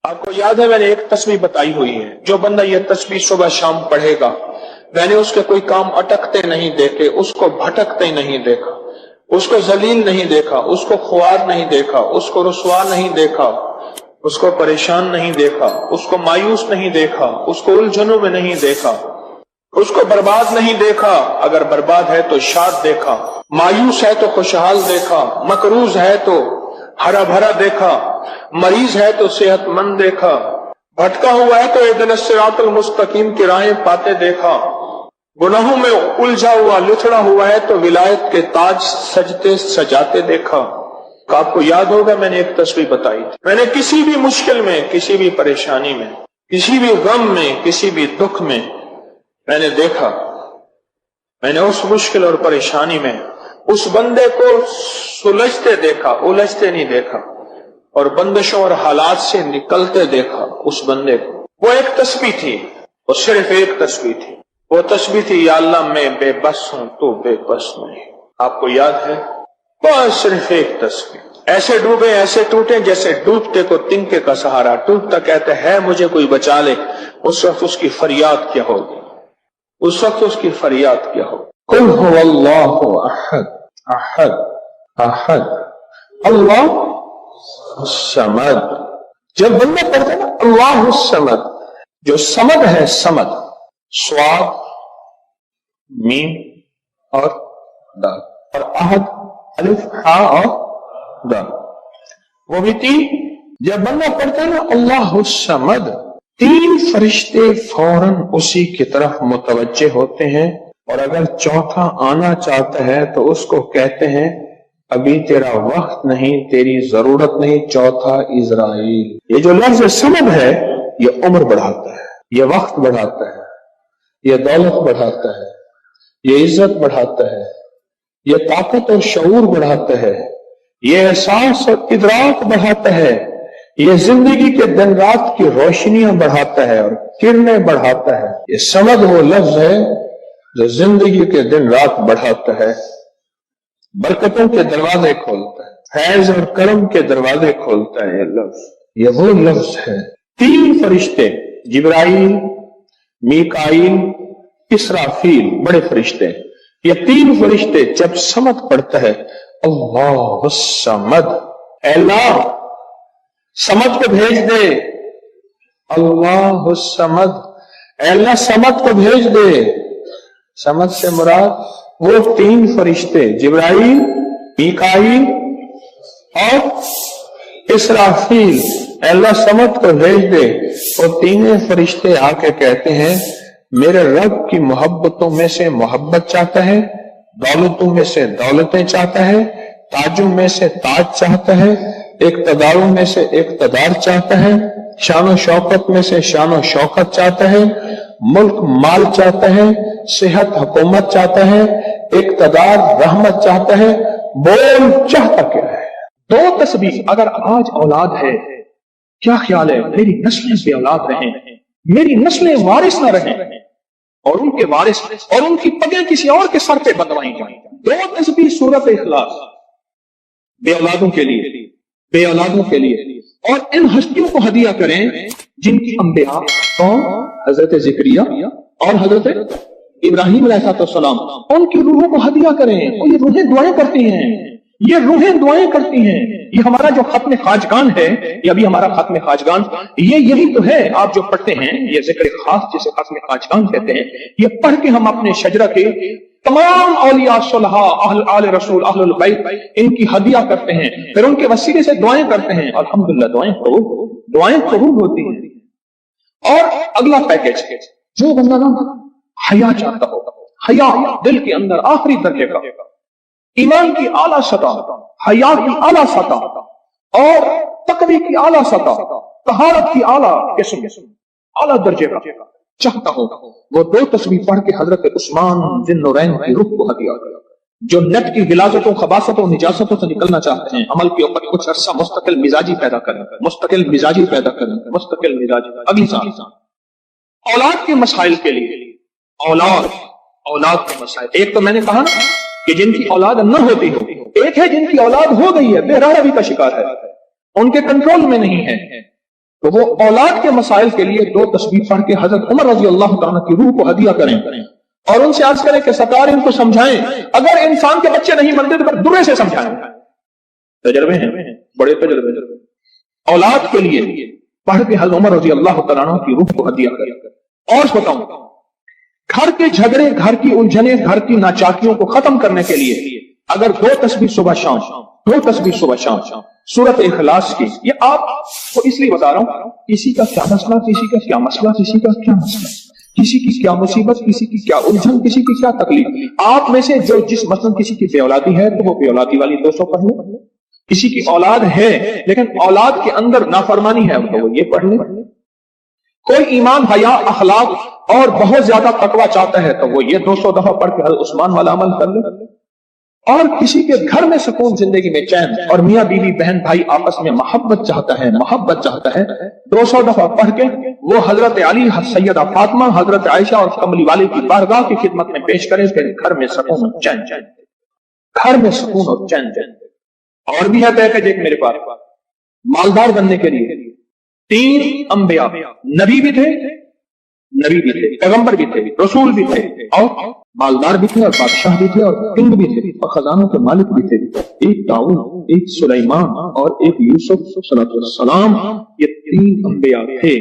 آپ کو یاد ہے میں نے ایک تسبیح بتائی ہوئی ہے، جو بندہ یہ تسبیح صبح شام پڑھے گا، میں نے اس کے کوئی کام اٹکتے نہیں دیکھے، اس کو بھٹکتے نہیں دیکھا، اس کو ذلیل نہیں دیکھا، اس کو خوار نہیں دیکھا، اس کو رسوا نہیں دیکھا، اس کو پریشان نہیں دیکھا، اس کو مایوس نہیں دیکھا، اس کو الجھنوں میں نہیں دیکھا، اس کو برباد نہیں دیکھا، اگر برباد ہے تو شاد دیکھا، مایوس ہے تو خوشحال دیکھا، مقروض ہے تو ہرا بھرا دیکھا، مریض ہے تو صحت مند دیکھا، بھٹکا ہوا ہے تو اہدنا الصراط المستقیم کی راہیں پاتے دیکھا، گناہوں میں الجھا ہوا لتڑا ہوا ہے تو ولایت کے تاج سجتے سجاتے دیکھا۔ آپ کو یاد ہوگا میں نے ایک تسبیح بتائی تھی، میں نے کسی بھی مشکل میں، کسی بھی پریشانی میں، کسی بھی غم میں، کسی بھی دکھ میں میں نے دیکھا، میں نے اس مشکل اور پریشانی میں اس بندے کو سلجھتے دیکھا، الجھتے نہیں دیکھا، اور بندشوں اور حالات سے نکلتے دیکھا اس بندے کو۔ وہ ایک تسبیح تھی، وہ صرف ایک تسبیح تھی، وہ تسبیح تھی یا اللہ میں بے بس ہوں تو بے بس نہیں۔ آپ کو یاد ہے؟ بس صرف ایک تسبیح، ایسے ڈوبے ایسے ٹوٹے جیسے ڈوبتے کو تنکے کا سہارا، ٹوٹتا کہتے ہے مجھے کوئی بچا لے، اس وقت اس کی فریاد کیا ہوگی، اس وقت اس کی فریاد کیا ہوگی؟ قل هو اللہ احد احد احد اللہ الصمد۔ جب بندہ پڑھتا ہے نا اللہ الصمد، جو صمد ہے، صمد صاد میم اور دال، اور احد الف ہا اور دال، وہ بھی تین۔ جب بندہ پڑھتا ہے نا اللہ الصمد، تین فرشتے فوراً اسی کی طرف متوجہ ہوتے ہیں، اور اگر چوتھا آنا چاہتا ہے تو اس کو کہتے ہیں ابھی تیرا وقت نہیں، تیری ضرورت نہیں، چوتھا اسرائیل۔ یہ جو لفظ صمد ہے یہ عمر بڑھاتا ہے، یہ وقت بڑھاتا ہے، یہ دولت بڑھاتا ہے، یہ عزت بڑھاتا ہے، یہ طاقت اور شعور بڑھاتا ہے، یہ احساس اور ادراک بڑھاتا ہے، یہ زندگی کے دن رات کی روشنیاں بڑھاتا ہے اور کرنیں بڑھاتا ہے۔ یہ صمد وہ لفظ ہے جو زندگی کے دن رات بڑھاتا ہے، برکتوں کے دروازے کھولتا ہے، فیض اور کرم کے دروازے کھولتا ہے۔ یہ لفظ، یہ وہ لفظ ہے۔ تین فرشتے، جبرائیل، میکائیل، اسرافیل، بڑے فرشتے، یہ تین فرشتے جب صمد پڑھتا ہے اللہ الصمد، اے اللہ صمد کو بھیج دے، اللہ الصمد، اے اللہ صمد کو بھیج دے۔ صمد سے مراد وہ تین فرشتے جبرائیل، میکائیل اور اسرافیل، اے اللہ صمد کو بھیج دے۔ وہ تینوں فرشتے آ کے کہتے ہیں میرے رب کی محبتوں میں سے محبت چاہتا ہے، دولتوں میں سے دولتیں چاہتا ہے، تاجوں میں سے تاج چاہتا ہے، اقتداروں میں سے اقتدار چاہتا ہے، شان و شوکت میں سے شان و شوکت چاہتا ہے، ملک مال چاہتا ہے، صحت حکومت چاہتا ہے، اقتدار رحمت چاہتا ہے۔ بول چاہتا کیا ہے؟ دو تسبیح۔ اگر آج اولاد ہے، کیا خیال ہے میری نسلیں بے اولاد رہیں، میری نسلیں وارث نہ رہیں، اور ان کے وارث اور ان کی پگیں کسی اور کے سر پہ بندوائی جائیں۔ دو تسبیح سورۃ اخلاص، بے اولادوں کے لیے، بے اولادوں کے لیے، اور ان ہستیوں کو ہدیہ کریں جن کی انبیاء کون؟ حضرت زکریا اور حضرت ابراہیم علیہ السلام، ان کی روحوں کو ہدیہ کریں۔ اور یہ روحیں دعائیں کرتی ہیں، یہ روحیں دعائیں کرتی ہیں۔ یہ ہمارا جو ختم خواجگان ہے، یہ ابھی ہمارا ختم خواجگان، یہ یہی تو ہے آپ جو پڑھتے ہیں، یہ ذکر خاص جسے ختم خواجگان کہتے ہیں۔ یہ پڑھ کے ہم اپنے شجرہ کے تمام اولیاء صلحاء، اہل آل رسول، اہل البیت، ان کی ہدیہ کرتے ہیں، پھر ان کے وسیلے سے دعائیں کرتے ہیں۔ الحمدللہ دعائیں قبول ہوتی ہیں۔ اور اگلا پیکج، جو بندہ نا حیا چاہتا ہو، حیا دل کے اندر آخری درجے کا، ایمان کی اعلیٰ سطح، حیا کی اعلیٰ سطح، اور تقوی کی اعلیٰ سطح، طہارت کی اعلیٰ قسم، اعلیٰ درجے کا چاہتا ہو، وہ دو تسبیح پڑھ کے حضرت عثمان ذی النورین کی روح کو ہدیہ کرے۔ جو نیٹ کی غلاظتوں، خباثتوں، نجاستوں سے نکلنا چاہتے ہیں، عمل کے اوپر کچھ عرصہ مستقل مزاجی پیدا کریں، مستقل مزاجی پیدا کریں، مستقل مزاجی۔ اگلی سال اولاد کے مسائل کے لیے، اولاد کے مسائل، ایک تو میں نے کہا نا کہ جن کی اولاد نہ ہوتی ہو، ایک ہے جن کی اولاد ہو گئی ہے، بے راروی کا شکار ہے، ان کے کنٹرول میں نہیں ہے، تو وہ اولاد کے مسائل کے لیے 2 تسبیح پڑھ کے حضرت عمر رضی اللہ تعالیٰ کی روح کو ہدیہ کریں اور ان سے عرض کریں کہ سرکار ان کو سمجھائیں، اگر انسان کے بچے نہیں بنتے تو پھر درے سے سمجھائیں۔ تجربے ہیں، بڑے تجربے اولاد کے لیے پڑھ کے حضرت عمر رضی اللہ تعالیٰ کی روح کو ہدیہ کریں۔ اور بتاؤں، گھر کے جھگڑے، گھر کی الجھنیں، گھر کی ناچاکیوں کو ختم کرنے کے لیے اگر 2 تسبیح صبح شام، 2 تسبیح صبح شام سورت اخلاص کی، یہ آپ کو اس لیے بتا رہا ہوں، کسی کا کیا مسئلہ، کسی کا کیا مسئلہ، کسی کا کیا مسئلہ، کسی کی کیا مصیبت، کسی کی کیا الجھن، کسی کی کیا تکلیف، آپ میں سے جو جس مثلا کسی کی بے اولادی ہے تو وہ بے اولادی والی 200 پڑھ لیں، کسی کی اولاد ہے لیکن اولاد کے اندر نافرمانی ہے تو وہ یہ پڑھ لیں، کوئی ایمان، حیا، اخلاق اور بہت زیادہ تقوی چاہتا ہے تو وہ یہ 200 دفعہ پڑھ کے حضرت عثمان والا عمل کر لے، اور کسی کے گھر میں سکون، زندگی میں چین، اور میاں بیوی بہن بھائی آپس میں محبت چاہتا ہے 200 دفعہ پڑھ کے وہ حضرت علی، سیدہ فاطمہ، حضرت عائشہ اور کملی والے کی بارگاہ کی خدمت میں پیش کرے، پھر گھر میں سکون اور چین، گھر میں سکون اور چین۔ اور بھی ہے پیکج ایک میرے پاس، مالدار بننے کے لیے 3 انبیاء، نبی بھی تھے، پیغمبر بھی تھے، رسول بھی تھے، اور مالدار بھی تھے، اور بادشاہ بھی تھے، اور کنگ بھی تھے، اور خزانوں کے مالک بھی تھے، ایک داؤد، ایک سلیمان اور ایک یوسف صلی اللہ علیہ وسلم، یہ 3 انبیاء تھے۔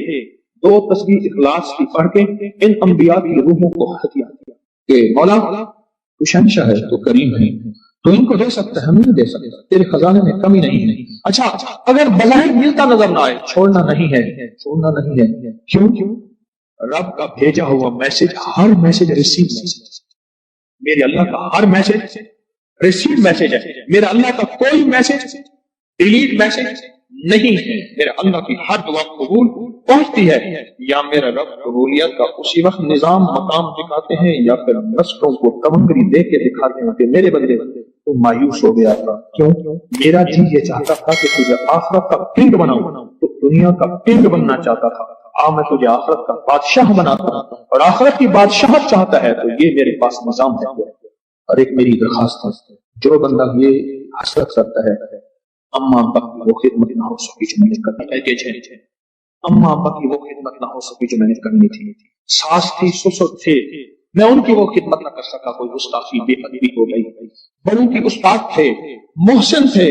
2 تسبیح اخلاص کی پڑھ کے ان انبیاء کی روحوں کو ہدیہ کیا کہ مولا تو شہنشاہ ہے، تو کریم ہے، تو ان کو دے سکتا ہے، ہم نہیں دے سکتا، تیرے خزانے میں کمی نہیں ہے۔ اچھا، اگر بظاہر ملتا نظر نہ آئے، چھوڑنا نہیں ہے، کیوں؟ رب کا بھیجا ہوا میسج، ہر میسج ریسیو میسج، میرے اللہ کا ہر میسج ریسیو میسج ہے، میرا اللہ کا کوئی میسج ڈیلیٹ میسج نہیں ہے، میرا اللہ کی ہر دعا قبول پہنچتی ہے، یا میرا رب قبولیت کا اسی وقت نظام مقام دکھاتے ہیں، یا پھر رسٹوں کو تمنگری دے کے دکھاتے ہیں کہ میرے بندے تو مایوس ہو گیا تھا، کیوں؟ میرا جی یہ چاہتا تھا کہ تجھے آخرت کا کنگ بناؤں، تو دنیا کا کنگ بننا چاہتا تھا، میں تجھے آخرت کا بادشاہ بناتا ہوں، اور آخرت کی بادشاہت چاہتا ہے تو یہ میرے پاس نظام ہے۔ اور ایک میری درخواست ہے، جو بندہ یہ حسرت کرتا ہے اما ابا کی وہ خدمت نہ ہو سکی جو میں نے کرنی تھی، اما ابا کی وہ خدمت نہ ہو سکی جو میں نے کرنی تھی، ساس تھی، سسر تھے، میں ان کی وہ خدمت نہ کر سکا، کوئی گستاخی، بے ادبی ہو گئی، بڑوں کے استاد تھے، محسن تھے،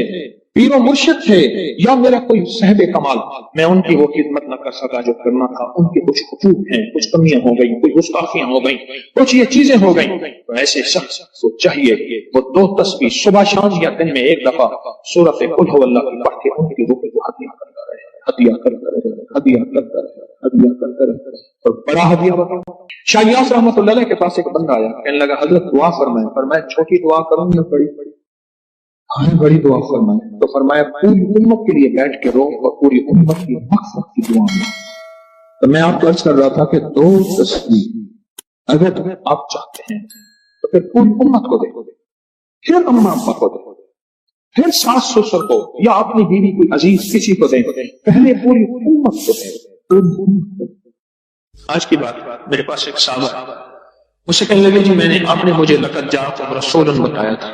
پیر و مرشد تھے، یا میرا کوئی صاحب کمال، میں ان کی وہ خدمت نہ کر سکا جو کرنا تھا، ان کے کچھ حقوق ہیں، کچھ کمیاں ہو گئی، کچھ گستاخیاں ہو گئی، کچھ یہ چیزیں ہو گئی، تو ایسے شخص کو چاہیے وہ 2 تسبیح صبح شام یا دن میں 1 دفعہ سورۃ قل هو اللہ کی پڑھ کے ان کی روح کو ہدیہ کرتا رہے، ہدیہ کرتا رہے، اور بڑا ہدیہ بتاؤ۔ شاہ یاس رحمۃ اللہ علیہ کے پاس ایک بندہ آیا، کہنے لگا حضرت دعا فرمائیں، فرمایا چھوٹی دعا کروں یا بڑی دعا فرمائیں؟ تو فرمایا پوری امت کے لیے بیٹھ کے رو اور پوری امت کی مغفرت کی دعا میں۔ تو میں آپ کو عرض کر رہا تھا کہ 2 تسبیح اگر آپ چاہتے ہیں تو پھر پوری امت کو دے، پھر اما ابا کو دے، پھر ساس سسر کو، یا اپنی بیوی کوئی عزیز کسی کو دیں، پہلے پوری امت کو دیں۔ آج کی بات، میرے پاس ایک صحابہ مجھ سے کہنے لگے جی آپ نے مجھے لقد جاءکم رسول بتایا تھا،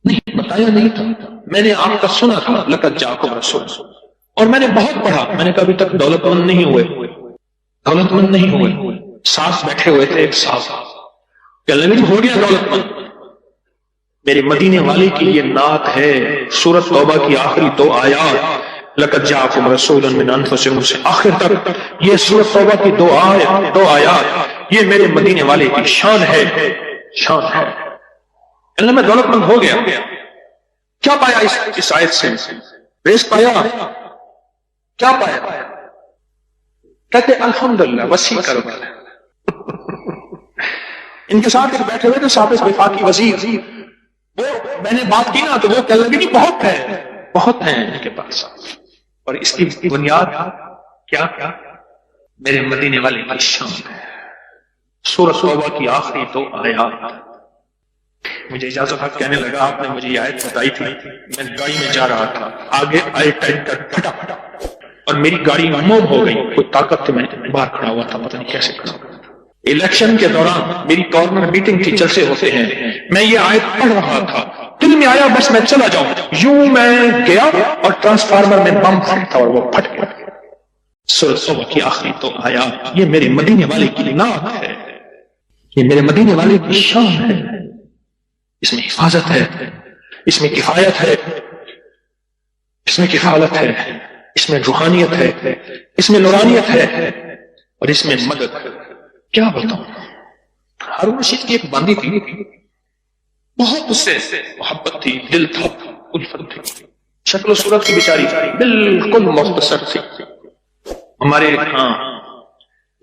نہیں بتایا نہیں تھا، میں نے آپ کا سنا تھا لقد جاءکم رسول، اور میں نے بہت پڑھا، میں نے کبھی تک دولت مند نہیں ہوئے، ساتھ بیٹھے ہوئے تھے ایک صاحب، کہنے لگے ہو گیا دولت مند، میرے مدینے والے کی یہ نعت ہے، سورۃ توبہ کی آخری 2 آیات، لقد جاءکم رسول من انفسکم سے آخر تک، یہ سورۃ توبہ کی 2 آیات، یہ میرے مدینے والے کی شان ہے۔ اللہ میں دولت مند ہو گیا، کیا پایا اس آیت سے؟ رزق پایا، کیا پایا؟ کہتے الحمدللہ وسیع کرو۔ ان کے ساتھ بیٹھے ہوئے تھے صاحب وفاقی وزیر، وہ میں نے بات کی نا تو وہ کہنے لگے بہت ہیں ان کے پاس، اور اس کی بنیاد کیا؟ میرے مدینے والے کی شان ہے۔ سورۃ توبہ کی آخری 2 آیات۔ مجھے اجازت حق کہنے لگا آپ نے مجھے یہ آیت بتائی تھی، میں گاڑی میں جا رہا تھا، آگے آئے ٹائپ کر پھٹا اور میری گاڑی موم ہو گئی، کوئی طاقت تھی، میں باہر کھڑا ہوا تھا، پتہ نہیں کیسے کھڑا ہوا۔ الیکشن کے دوران میری کارنر میٹنگ کی، جلسے ہوتے ہیں، میں یہ آیت پڑھ رہا تھا، دل میں آیا بس میں چلا جاؤں، یوں میں گیا اور ٹرانسفارمر میں بم تھا اور وہ پھٹ گیا۔ سورۃ توبہ کی آخری تو آیات، یہ میرے مدینے والے کی نعت ہے، یہ میرے مدینے والے کی شان ہے، اس میں حفاظت ہے، اس میں کفایت ہے، اس میں کفالت ہے، اس میں روحانیت ہے، اس میں نورانیت ہے، اور اس میں مدد۔ کیا بتاؤں، ہارون رشید کی ایک باندی تھی، بہت اس سے محبت تھی، دل تھا، الفت تھی، شکل و صورت کی بیچاری بالکل مختصر تھی۔ ہمارے ہاں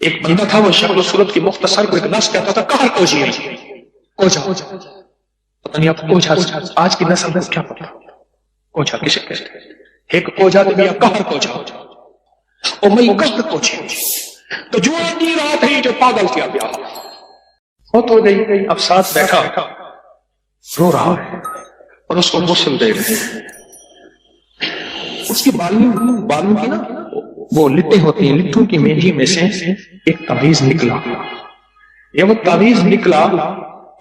ایک بندہ تھا، وہ شکل و صورت کی مختصر کو ایک لفظ کہتا تھا، کہر کوجی، کوجا، پتہ نہیں آپ کوجا آج کی نسل کو کیا پتا کوجا کسے کہتے ہیں؟ ایک کوجا تو بیا کہر کوجا، او میں کہر کوجی، تو جو آدھی رات ہے جو پاگل کیا گیا، بہت ہو گئی، اب ساتھ بیٹھا رو رہا ہے اور اس کو غسل دے رہے ہیں، اس کی بالوں کی نا وہ لٹیں ہوتی ہیں، لٹوں کی مینجی میں سے ایک تعویذ نکلا، یہ وہ تعویذ نکلا،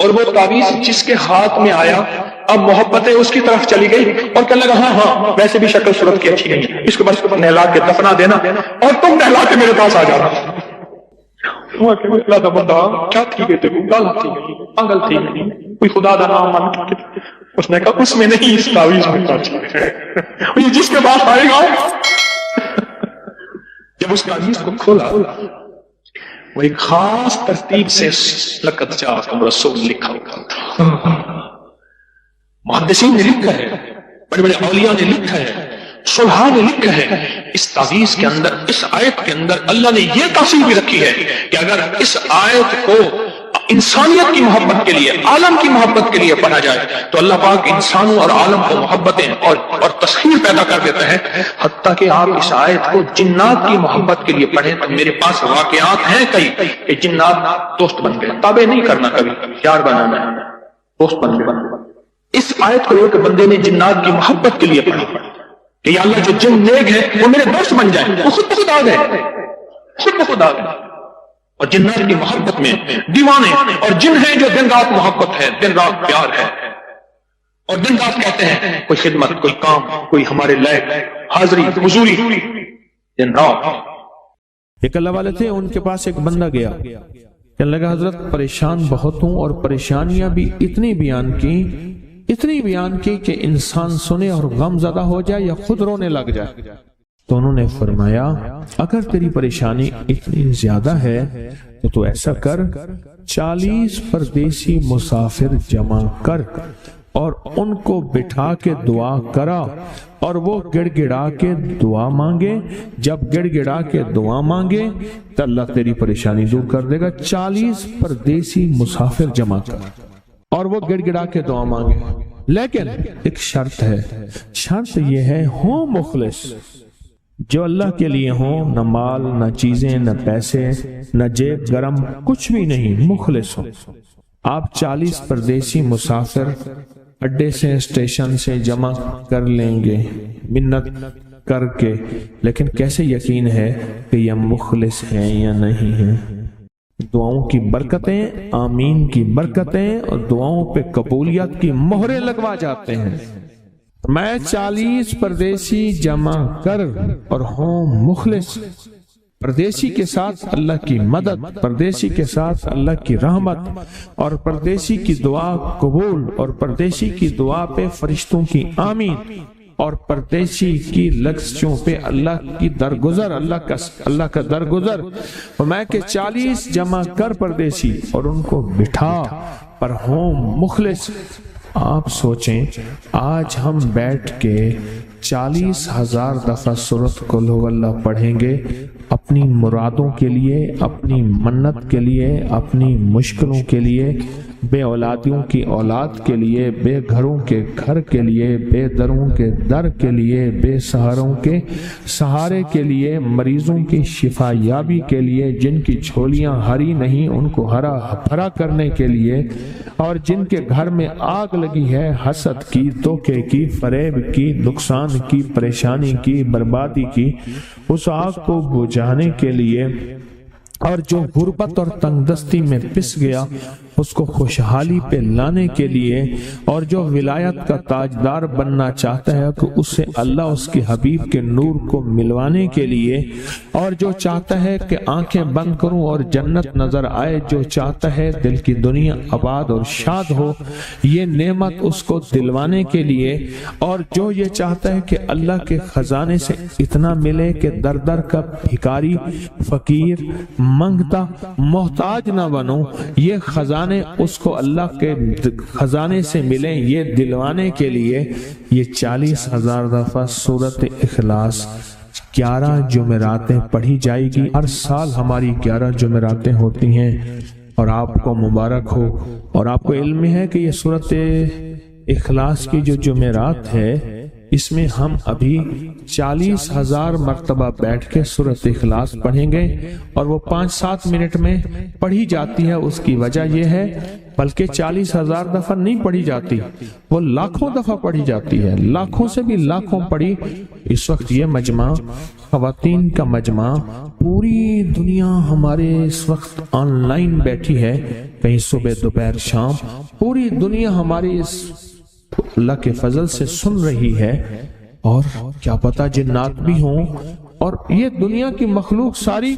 اور وہ تعویذ جس کے ہاتھ میں آیا اب محبتیں اس کی طرف چلی گئی اور کہنے لگا ہاں ویسے بھی شکل صورت کی اچھی نہیں ہے، اس کو بس نہلا کے دفنا دینا اور تم نہلا کے میرے پاس آ جانا۔ اللہ کا بندہ کیا تھی گئی تھی، گالا تھی گئی، پاگل تھی گئی، کوئی خدا دا نام مان، اس نے کہا اس میں نہیں، اس تعویذ میں یہ جس کے پاس آئے گا۔ جب اس تعویذ کو کھولا، وہ ایک خاص ترتیب سے لقد جاءکم رسول لکھا ہوا تھا۔ محدثین نے لکھا ہے، بڑے بڑے اولیاء نے لکھا ہے، صلحاء نے لکھا ہے، اس تعویذ کے اندر، اس آیت کے اندر اللہ نے یہ تاثیر بھی رکھی ہے کہ اگر اس آیت کو انسانیت کی محبت کے لیے، عالم کی محبت کے لیے پڑھا جائے تو اللہ پاک انسانوں اور عالم کو محبتیں اور تسخیر پیدا کر دیتا ہے، حتیٰ کہ آپ اس آیت کو جنات کی محبت کے لیے پڑھیں تو میرے پاس واقعات ہیں کئی کہ جنات دوست بن گئے، تابع نہیں کرنا، کبھی یار بنانا ہے، دوست بن گئے۔ اس آیت کو ایک بندے نے جنات کی محبت کے لیے پڑھا کہ یا اللہ جو جن نیک ہے وہ میرے دوست بن جائیں، وہ خود بخود آ گئے، خود بخود آ گئے، اور جنات کی محبت میں دیوانے، اور جن ہیں جو دن رات محبت ہے، دن رات پیار ہے، اور دن رات کہتے ہیں کوئی خدمت، کوئی کام، کوئی ہمارے لائق حاضری حضوری، دن رات۔ ایک اللہ والے تھے، ان کے پاس ایک بندہ گیا، کہنے لگا حضرت پریشان بہت ہوں، اور پریشانیاں بھی اتنی بیان کی کہ انسان سنے اور غم زدہ ہو جائے یا خود رونے لگ جائے۔ تو انہوں نے فرمایا اگر تیری پریشانی اتنی زیادہ ہے تو ایسا کر، 40 پردیسی مسافر جمع کر اور ان کو بٹھا کے دعا کرا، اور وہ گڑ گڑا کے دعا مانگے، جب گڑ گڑا کے دعا مانگے تو اللہ تیری پریشانی دور کر دے گا۔ 40 پردیسی مسافر جمع کر اور وہ گڑ گڑا کے دعا مانگے، لیکن ایک شرط ہے، شرط یہ ہے ہوں مخلص، جو اللہ کے لیے ہوں، نہ مال، نہ چیزیں، نہ پیسے، نہ جیب گرم، کچھ بھی نہیں، مخلص ہو۔ آپ 40 پردیسی مسافر اڈے سے، اسٹیشن سے جمع کر لیں گے منت کر کے، لیکن کیسے یقین ہے کہ یہ مخلص ہیں یا نہیں ہیں؟ دعاؤں کی برکتیں، آمین کی برکتیں اور دعاؤں پہ قبولیت کی مہریں لگوا جاتے ہیں۔ میں 40 پردیسی جمع کر اور ہوں مخلص، پردیسی کے ساتھ اللہ کی مدد، پردیسی کے ساتھ اللہ کی رحمت، اور پردیسی کی دعا قبول، اور پردیسی کی دعا پہ فرشتوں کی آمین، اور پردیسی کی لغزشوں پہ اللہ کی درگزر، اللہ کا درگزر۔ میں کہ 40 جمع کر پردیسی اور ان کو بٹھا پر ہوں مخلص۔ آپ سوچیں آج ہم بیٹھ کے 40,000 دفعہ سورۃ قل ھو اللہ پڑھیں گے اپنی مرادوں کے لیے، اپنی منت کے لیے، اپنی مشکلوں کے لیے، بے اولادیوں کی اولاد کے لیے، بے گھروں کے گھر کے لیے، بے دروں کے در کے لیے، بے سہاروں کے سہارے کے لیے، مریضوں کی شفا یابی کے لیے، جن کی جھولیاں ہری نہیں ان کو ہرا بھرا کرنے کے لیے، اور جن کے گھر میں آگ لگی ہے حسد کی، دھوکے کی، فریب کی، نقصان کی، پریشانی کی، بربادی کی، اس آگ کو بجھانے کے لیے، اور جو غربت اور تنگ دستی میں پس گیا اس کو خوشحالی پہ لانے کے لیے، اور جو ولایت کا تاجدار بننا چاہتا ہے کہ اسے اللہ اس کے حبیب کے نور کو ملوانے کے لیے، اور جو چاہتا ہے کہ آنکھیں بند کروں اور جنت نظر آئے، جو چاہتا ہے دل کی دنیا آباد اور شاد ہو، یہ نعمت اس کو دلوانے کے لیے، اور جو یہ چاہتا ہے کہ اللہ کے خزانے سے اتنا ملے کہ در در کا بھکاری، فقیر، منگتا، محتاج نہ بنو، یہ خزانے اس کو اللہ کے خزانے سے ملیں، یہ دلوانے کے لیے یہ 40,000 دفعہ سورۃ اخلاص 11 جمعراتیں پڑھی جائے گی۔ ہر سال ہماری 11 جمعراتیں ہوتی ہیں، اور آپ کو مبارک ہو۔ اور آپ کو علم ہے کہ یہ سورۃ اخلاص کی جو جمعرات ہے، اس میں ہم ابھی 40,000 مرتبہ بیٹھ کے سورۃ اخلاص پڑھیں گے، اور وہ 5-7 منٹ میں پڑھی جاتی ہے۔ اس کی وجہ یہ ہے، بلکہ 40,000 دفعہ نہیں پڑھی جاتی، وہ لاکھوں دفعہ پڑھی جاتی ہے، لاکھوں سے بھی لاکھوں پڑھی۔ اس وقت یہ مجمع، خواتین کا مجمع، پوری دنیا ہمارے اس وقت آن لائن بیٹھی ہے، کہیں صبح، دوپہر، شام، پوری دنیا ہماری اس اللہ کے فضل سے سن رہی ہے، اور کیا پتا جنات بھی ہوں، اور یہ دنیا کی مخلوق ساری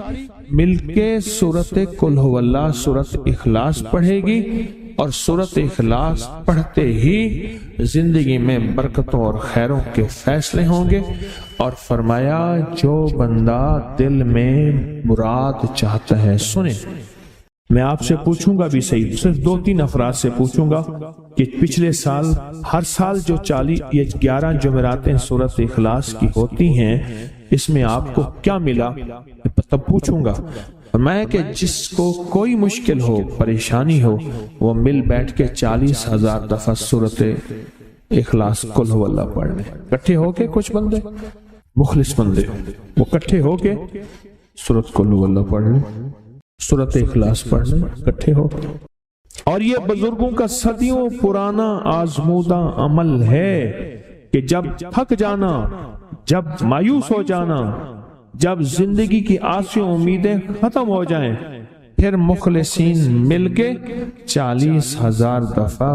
مل کے سورۃ قل ھو اللہ، سورۃ اخلاص پڑھے گی، اور سورۃ اخلاص پڑھتے ہی زندگی میں برکتوں اور خیروں کے فیصلے ہوں گے۔ اور فرمایا جو بندہ دل میں مراد چاہتا ہے، سنیں، میں آپ سے پوچھوں گا بھی صحیح، صرف 2-3 افراد سے پوچھوں گا کہ پچھلے سال، ہر سال جو 11 جمعراتیں سورۃ اخلاص کی ہوتی ہیں، اس میں آپ کو کیا ملا، تب پوچھوں گا۔ فرمایا کہ جس کو کوئی مشکل ہو، پریشانی ہو، وہ مل بیٹھ کے 40,000 دفعہ سورۃ اخلاص قل ھو اللہ پڑھ لیں، اکٹھے ہو کے۔ کچھ بندے مخلص بندے وہ اکٹھے ہو کے سورۃ قل ھو اللہ پڑھ لیں، سورۃ اخلاص پڑھ لیں اکٹھے ہو۔ اور یہ بزرگوں کا صدیوں پرانا آزمودہ عمل ہے کہ جب تھک جانا، جب مایوس ہو جانا، جب زندگی کی آسیں امیدیں ختم ہو جائیں، پھر مخلصین مل کے 40,000 دفعہ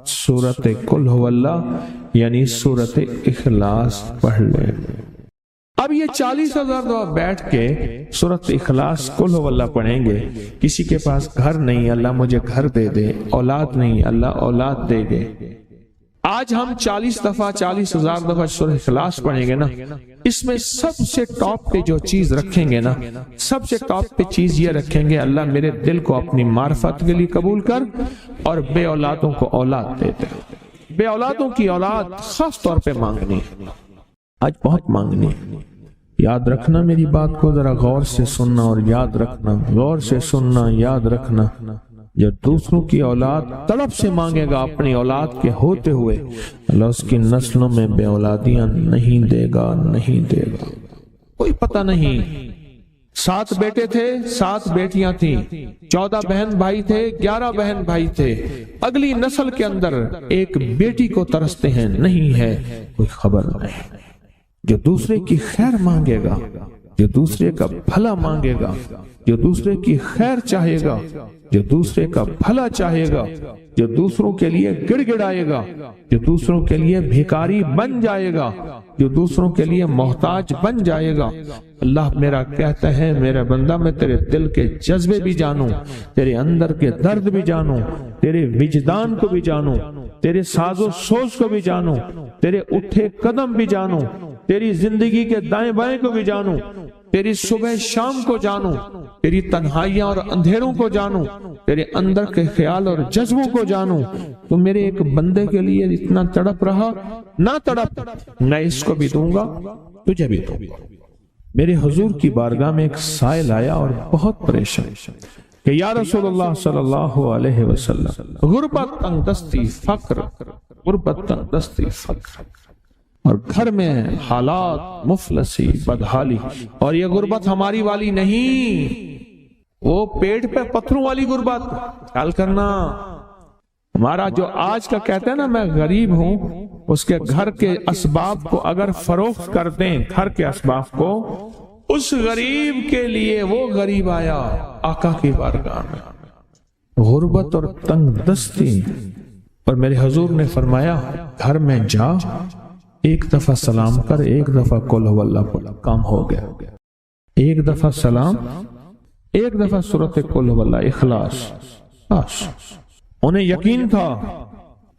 سورۃ قل ھو اللہ یعنی سورۃ اخلاص پڑھ لیں۔ اب یہ 40,000 دفعہ بیٹھ کے سورۃ اخلاص قل ھو اللہ پڑھیں گے۔ کسی کے پاس گھر نہیں، اللہ مجھے گھر دے دے، اولاد نہیں، اللہ اولاد دے دے۔ آج ہم 40,000 دفعہ سورۃ اخلاص پڑھیں گے نا، اس میں سب سے ٹاپ پہ جو چیز رکھیں گے نا، سب سے ٹاپ پہ چیز یہ رکھیں گے، اللہ میرے دل کو اپنی معرفت کے لیے قبول کر، اور بے اولادوں کو اولاد دے دے۔ بے اولادوں کی اولاد خاص طور پہ مانگنی، آج بہت مانگنی۔ یاد رکھنا میری بات کو ذرا غور سے سننا اور یاد رکھنا، غور سے سننا، یاد رکھنا۔ جب دوسروں کی اولاد تڑپ سے مانگے گا اپنی اولاد کے ہوتے ہوئے، اللہ اس کی نسلوں میں بے اولادیاں نہیں دے گا، نہیں دے گا۔ کوئی پتہ نہیں، 7 بیٹے تھے، 7 بیٹیاں تھیں، 14 بہن بھائی تھے، 11 بہن بھائی تھے، اگلی نسل کے اندر ایک بیٹی کو ترستے ہیں، نہیں ہے، کوئی خبر نہیں۔ جو دوسرے کی خیر مانگے گا، جو دوسرے کا بھلا مانگے گا، جو دوسرے کی خیر چاہے گا، جو دوسرے کا بھلا چاہے گا، جو دوسروں کے لیے گڑ گڑائے گا، جو دوسروں کے لیے بھیکاری بن جائے گا، جو دوسروں کے لیے محتاج بن جائے گا، اللہ میرا کہتا ہے میرا بندہ میں تیرے دل کے جذبے بھی جانوں، تیرے اندر کے درد بھی جانوں، تیرے وجدان کو بھی جانوں، تیرے ساز و سوز کو بھی جانوں، تیرے اٹھے قدم بھی جانوں، تیری زندگی کے دائیں بائیں کو بھی جانوں، تیری صبح شام کو جانوں، تیری تنہائیاں اور اندھیروں کو جانوں، تیرے اندر کے خیال اور جذبوں کو جانوں۔ تو میرے ایک بندے کے لیے اتنا تڑپ رہا، نہ تڑپ، میں اس کو بھی دوں گا، تجھے بھی دوں گا۔ میرے حضور کی بارگاہ میں ایک سائل آیا اور بہت پریشان کہ یا رسول اللہ صلی اللہ علیہ وسلم، غربت، تنگ دستی، فقر، غربت، تنگ دستی، فقر، اور گھر میں حالات مفلسی، بدحالی، اور یہ غربت ہماری والی نہیں، وہ پیٹ پہ پتھروں والی غربت۔ خیال کرنا، ہمارا جو آج کا کہتے ہیں نا میں غریب ہوں، اس کے گھر کے اسباب کو اگر فروخت کر دیں، گھر کے اسباب کو، اس غریب کے لیے وہ غریب آیا آقا کی بارگاہ میں، غربت اور تنگ دستی، اور میرے حضور نے فرمایا گھر میں جا، ایک دفعہ سلام کر، ایک دفعہ قل هو اللہ پڑھ، کام ہو گیا۔ ایک دفعہ سلام، ایک دفعہ سورۃ قل هو اللہ، اخلاص، بس۔ انہیں یقین تھا،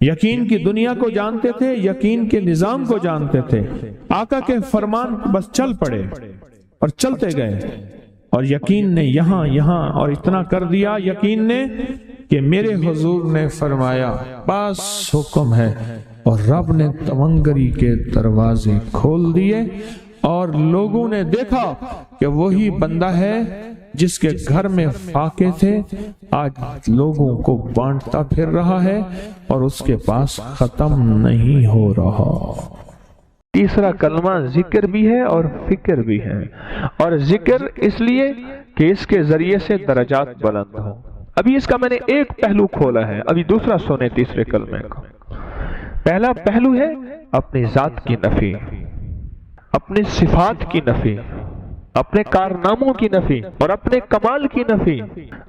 یقین کی دنیا کو جانتے تھے، یقین کے نظام کو جانتے تھے، آقا کے فرمان بس چل پڑے اور چلتے گئے، اور یقین نے یہاں اور اتنا کر دیا یقین نے کہ میرے حضور نے فرمایا بس حکم ہے، اور رب نے تونگری کے دروازے کھول دیے، اور لوگوں نے دیکھا کہ وہی بندہ ہے جس کے گھر میں فاقے تھے، آج لوگوں کو بانٹتا پھر رہا ہے اور اس کے پاس ختم نہیں ہو رہا۔ تیسرا کلمہ ذکر بھی ہے اور فکر بھی ہے، اور ذکر اس لیے کہ اس کے ذریعے سے درجات بلند ہوں۔ ابھی اس کا میں نے ایک پہلو کھولا ہے، ابھی دوسرا سنے تیسرے کلمے کا۔ پہلا پہلو ہے اپنی ذات کی نفی، اپنی صفات کی نفی، اپنے کارناموں کی نفی اور اپنے کمال کی نفی،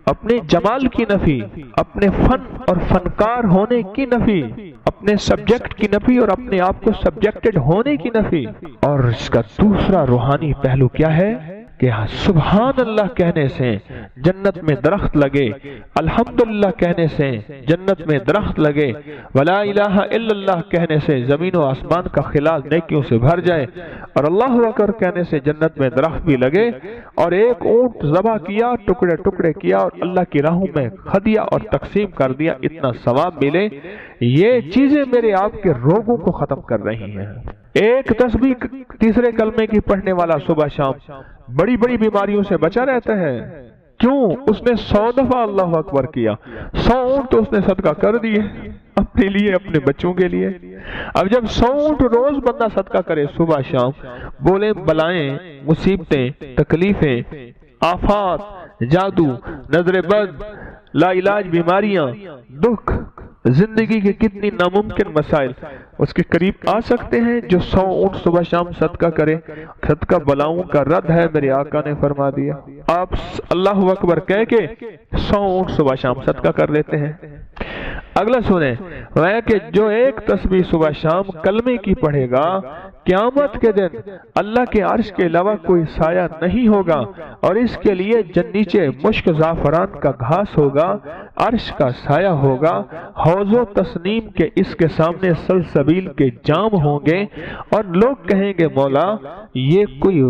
اپنے جمال کی نفی، اپنے فن اور فنکار ہونے کی نفی، اپنے سبجیکٹ کی نفی اور اپنے آپ کو سبجیکٹڈ ہونے کی نفی۔ اور اس کا دوسرا روحانی پہلو کیا ہے کہ سبحان اللہ کہنے سے جنت میں درخت لگے، الحمدللہ کہنے سے جنت میں درخت لگے، ولا الہ الا اللہ کہنے سے زمین و آسمان کا خلا نیکیوں سے بھر جائے، اور اللہ اکبر کہنے سے جنت میں درخت بھی لگے، اور ایک اونٹ ذبح کیا، ٹکڑے ٹکڑے کیا اور اللہ کی راہوں میں کھدیا اور تقسیم کر دیا، اتنا ثواب ملے۔ یہ چیزیں میرے آپ کے روگوں کو ختم کر رہی ہیں۔ ایک تسبیح تیسرے کلمے کی پڑھنے والا صبح شام بڑی بڑی بیماریوں سے بچا رہتا ہے۔ کیوں؟ اس نے 100 دفعہ اللہ اکبر کیا، 100 اونٹ تو اس نے صدقہ کر دیے اپنے لیے، اپنے بچوں کے لیے۔ اب جب 100 اونٹ روز بندہ صدقہ کرے صبح شام، بولے بلائیں، مصیبتیں، تکلیفیں، آفات، جادو، نظر بد، لا علاج بیماریاں، دکھ، زندگی کے کتنی ناممکن مسائل اس کے قریب آ سکتے ہیں جو 100 اونٹ صبح شام صدقہ کرے۔ صدقہ بلاؤں کا رد ہے، میرے آقا نے فرما دیا۔ آپ اللہ اکبر کہہ کے 100 اونٹ صبح شام صدقہ کر لیتے ہیں۔ اگلا سنیں، وہ کہ جو ایک تسبیح صبح شام کلمے کی پڑھے گا، قیامت کے دن اللہ کے عرش کے علاوہ کوئی سایہ نہیں ہوگا، اور اس کے لیے نیچے مشک زعفران کا گھاس ہوگا، عرش کا سایہ ہوگا، حوض و تسنیم کے اس کے سامنے سلسبیل کے جام ہوں گے، اور لوگ کہیں گے مولا یہ کوئی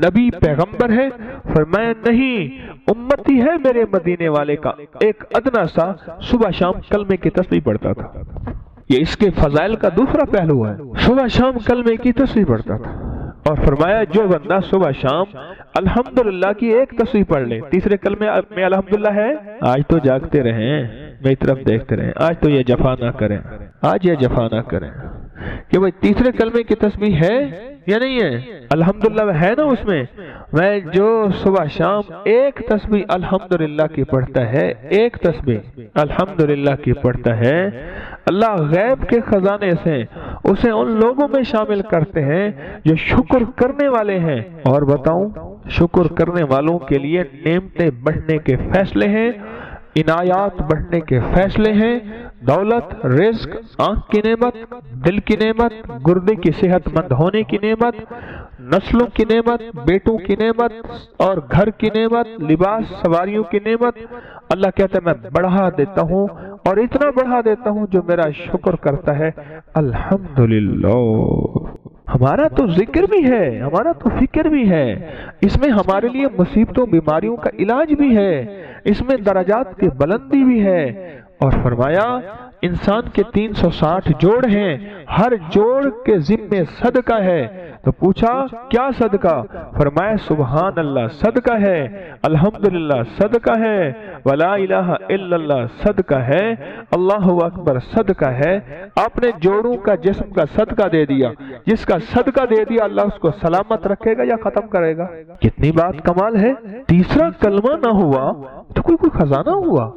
نبی پیغمبر ہے؟ فرمایا نہیں، امتی ہے میرے مدینے والے کا ایک ادنا سا صبح شام کلمے کی تسبیح پڑھتا تھا۔ یہ اس کے فضائل کا دوسرا پہلو ہے، صبح شام کلمے کی تسبیح پڑھتا تھا۔ اور فرمایا جو بندہ صبح شام الحمدللہ کی ایک تسبیح پڑھ لے، تیسرے کلمے میں الحمدللہ ہے، آج تو جاگتے رہیں، میری طرف دیکھتے رہیں، آج تو یہ جفا نہ کریں، آج یہ جفا نہ کریں کہ بھئی تیسرے کلمے کی تسبیح ہے یا نہیں ہے؟ الحمدللہ ہے نا اس میں۔ میں جو صبح شام ایک تسبیح الحمدللہ کی پڑھتا ہے، ایک تسبیح الحمدللہ کی پڑھتا ہے، اللہ غیب کے خزانے سے اسے ان لوگوں میں شامل کرتے ہیں جو شکر کرنے والے ہیں۔ اور بتاؤں، شکر کرنے والوں کے لیے نعمتیں بڑھنے کے فیصلے ہیں، عنایات بڑھنے کے فیصلے ہیں، دولت، رزق، آنکھ کی نعمت، دل کی نعمت، گردے کی صحت مند ہونے کی نعمت، نسلوں کی نعمت، بیٹوں کی نعمت اور گھر کی نعمت، لباس، سواریوں کی نعمت۔ اللہ کہتا ہے میں بڑھا دیتا ہوں، اور اتنا بڑھا دیتا ہوں جو میرا شکر کرتا ہے الحمدللہ۔ ہمارا تو ذکر بھی ہے، ہمارا تو فکر بھی ہے، اس میں ہمارے لیے مصیبتوں بیماریوں کا علاج بھی ہے، اس میں درجات کی بلندی بھی ہے۔ اور فرمایا انسان کے 360 جوڑ ہیں، ہر جوڑ کے ذمے صدقہ ہے۔ تو پوچھا کیا صدقہ؟ فرمایا سبحان اللہ صدقہ ہے، الحمدللہ صدقہ ہے، ولا الہ الا اللہ صدقہ ہے، اللہ اکبر صدقہ ہے۔ آپ نے جوڑوں کا جسم کا صدقہ دے دیا، جس کا صدقہ دے دیا اللہ اس کو سلامت رکھے گا یا ختم کرے گا؟ کتنی بات کمال ہے۔ تیسرا کلمہ نہ ہوا تو کوئی خزانہ ہوا۔